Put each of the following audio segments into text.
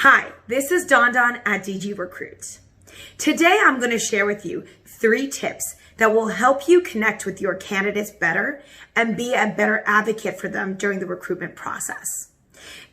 Hi, this is Don at DG Recruit. Today I'm going to share with you 3 tips that will help you connect with your candidates better and be a better advocate for them during the recruitment process.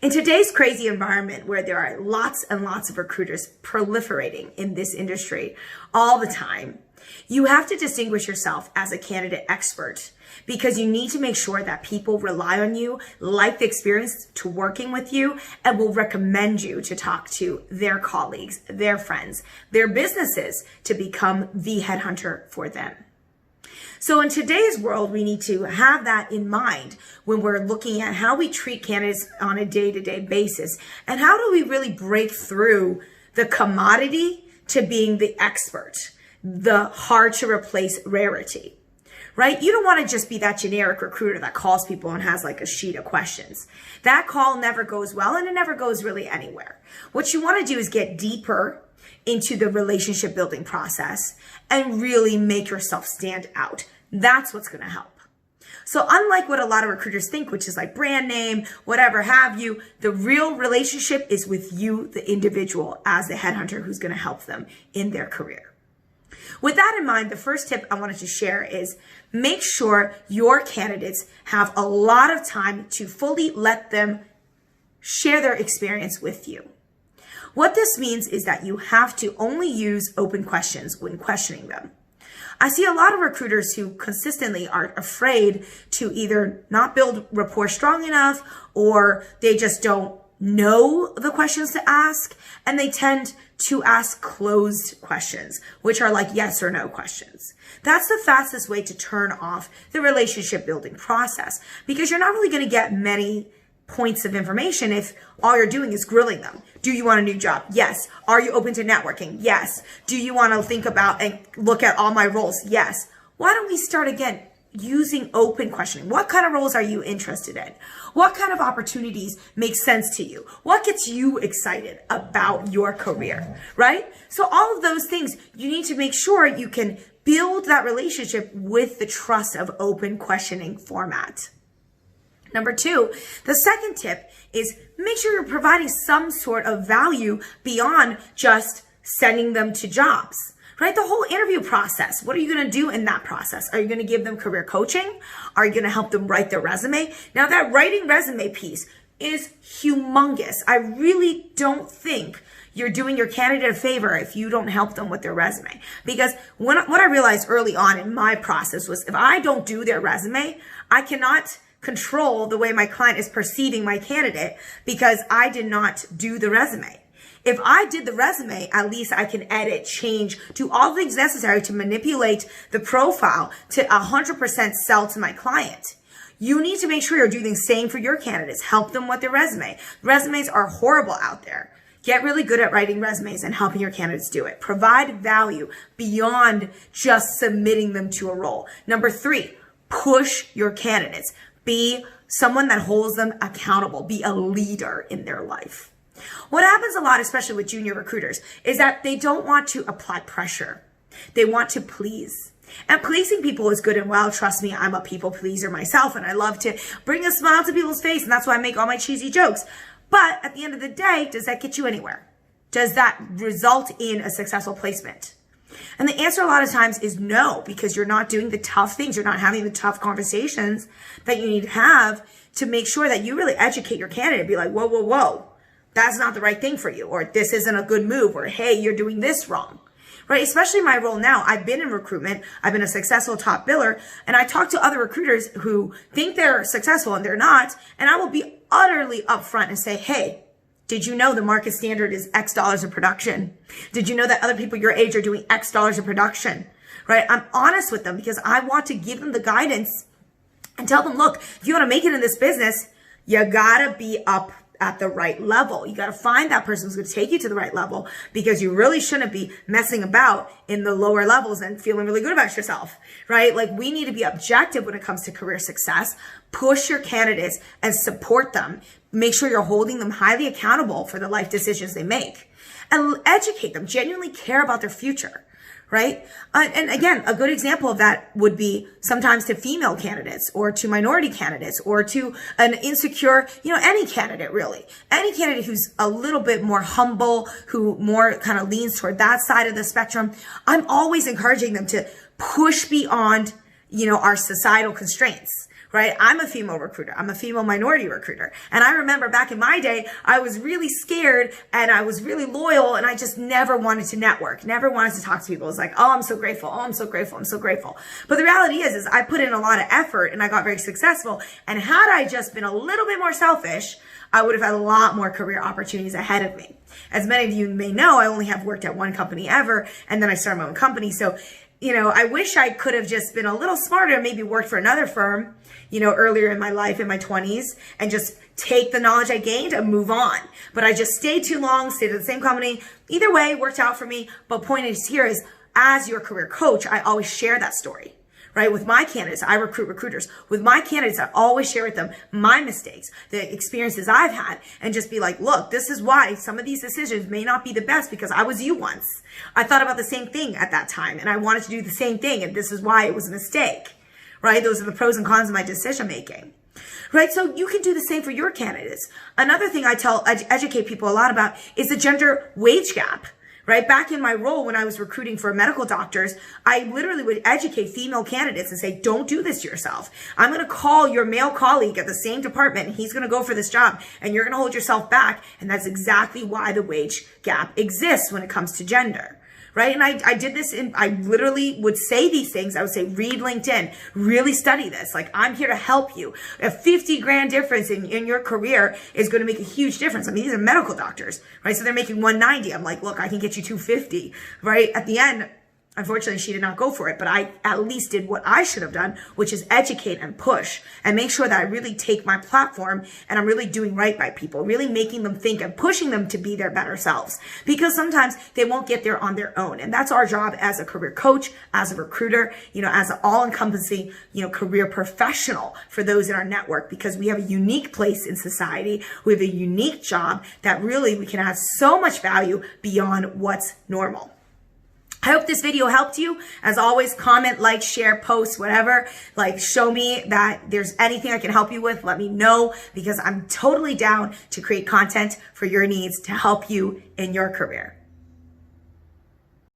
In today's crazy environment where there are lots and lots of recruiters proliferating in this industry all the time, you have to distinguish yourself as a candidate expert because you need to make sure that people rely on you, like the experience to working with you, and will recommend you to talk to their colleagues, their friends, their businesses to become the headhunter for them. So in today's world, we need to have that in mind when we're looking at how we treat candidates on a day-to-day basis and how do we really break through the commodity to being the expert, the hard to replace rarity, right? You don't want to just be that generic recruiter that calls people and has like a sheet of questions. That call never goes well and it never goes really anywhere. What you want to do is get deeper into the relationship building process and really make yourself stand out. That's what's going to help. So unlike what a lot of recruiters think, which is like brand name, whatever have you, the real relationship is with you, the individual, as the headhunter who's going to help them in their career. With that in mind, the first tip I wanted to share is make sure your candidates have a lot of time to fully let them share their experience with you. What this means is that you have to only use open questions when questioning them. I see a lot of recruiters who consistently are afraid to either not build rapport strong enough or they just don't know the questions to ask, and they tend to ask closed questions, which are like yes or no questions. That's the fastest way to turn off the relationship building process because you're not really going to get many points of information if all you're doing is grilling them. Do you want a new job? Yes. Are you open to networking? Yes. Do you want to think about and look at all my roles? Yes. Why don't we start again using open questioning? What kind of roles are you interested in? What kind of opportunities make sense to you? What gets you excited about your career, right? So all of those things, you need to make sure you can build that relationship with the trust of open questioning format. Number 2, the second tip is make sure you're providing some sort of value beyond just sending them to jobs. Right? The whole interview process. What are you going to do in that process? Are you going to give them career coaching? Are you going to help them write their resume? Now that writing resume piece is humongous. I really don't think you're doing your candidate a favor if you don't help them with their resume. Because what I realized early on in my process was if I don't do their resume, I cannot control the way my client is perceiving my candidate because I did not do the resume. If I did the resume, at least I can edit, change, do all the things necessary to manipulate the profile to 100% sell to my client. You need to make sure you're doing the same for your candidates. Help them with their resume. Resumes are horrible out there. Get really good at writing resumes and helping your candidates do it. Provide value beyond just submitting them to a role. Number 3, push your candidates. Be someone that holds them accountable. Be a leader in their life. What happens a lot, especially with junior recruiters, is that they don't want to apply pressure. They want to please. And pleasing people is good and well. Trust me, I'm a people pleaser myself, and I love to bring a smile to people's face, and that's why I make all my cheesy jokes. But at the end of the day, does that get you anywhere? Does that result in a successful placement? And the answer a lot of times is no, because you're not doing the tough things. You're not having the tough conversations that you need to have to make sure that you really educate your candidate. Be like, whoa, whoa, whoa. That's not the right thing for you, or this isn't a good move, or hey, you're doing this wrong, right? Especially my role now. I've been in recruitment. I've been a successful top biller, and I talk to other recruiters who think they're successful and they're not, and I will be utterly upfront and say, hey, did you know the market standard is X dollars of production? Did you know that other people your age are doing X dollars of production, right? I'm honest with them because I want to give them the guidance and tell them, look, if you want to make it in this business, you gotta be up at the right level. You got to find that person who's going to take you to the right level because you really shouldn't be messing about in the lower levels and feeling really good about yourself, right? Like we need to be objective when it comes to career success. Push your candidates and support them. Make sure you're holding them highly accountable for the life decisions they make and educate them, genuinely care about their future, right? And again, a good example of that would be sometimes to female candidates or to minority candidates or to an insecure, any candidate really. Any candidate who's a little bit more humble, who more kind of leans toward that side of the spectrum. I'm always encouraging them to push beyond, our societal constraints. Right? I'm a female recruiter. I'm a female minority recruiter. And I remember back in my day, I was really scared and I was really loyal and I just never wanted to network, never wanted to talk to people. It was like, oh, I'm so grateful. Oh, I'm so grateful. I'm so grateful. But the reality is I put in a lot of effort and I got very successful. And had I just been a little bit more selfish, I would have had a lot more career opportunities ahead of me. As many of you may know, I only have worked at one company ever. And then I started my own company. So, I wish I could have just been a little smarter, maybe worked for another firm, earlier in my life, in my 20s, and just take the knowledge I gained and move on. But I just stayed too long, stayed at the same company. Either way, worked out for me. But point is here is, as your career coach, I always share that story. Right? With my candidates, I recruit recruiters. With my candidates, I always share with them my mistakes, the experiences I've had, and just be like, look, this is why some of these decisions may not be the best because I was you once. I thought about the same thing at that time and I wanted to do the same thing. And this is why it was a mistake, right? Those are the pros and cons of my decision making. Right? So you can do the same for your candidates. Another thing I educate people a lot about is the gender wage gap. Right? Back in my role when I was recruiting for medical doctors, I literally would educate female candidates and say, don't do this to yourself. I'm going to call your male colleague at the same department and he's going to go for this job and you're going to hold yourself back. And that's exactly why the wage gap exists when it comes to gender. Right? And I did this I literally would say these things. I would say, read LinkedIn, really study this. Like, I'm here to help you. A 50 grand difference in your career is going to make a huge difference. I mean, these are medical doctors, right? So they're making 190. I'm like, look, I can get you 250, right? At the end, unfortunately, she did not go for it, but I at least did what I should have done, which is educate and push and make sure that I really take my platform and I'm really doing right by people, really making them think and pushing them to be their better selves, because sometimes they won't get there on their own. And that's our job as a career coach, as a recruiter, as an all-encompassing, career professional for those in our network, because we have a unique place in society. We have a unique job that really we can add so much value beyond what's normal. I hope this video helped you. As always, comment, like, share, post, whatever. Like, show me that there's anything I can help you with. Let me know, because I'm totally down to create content for your needs to help you in your career.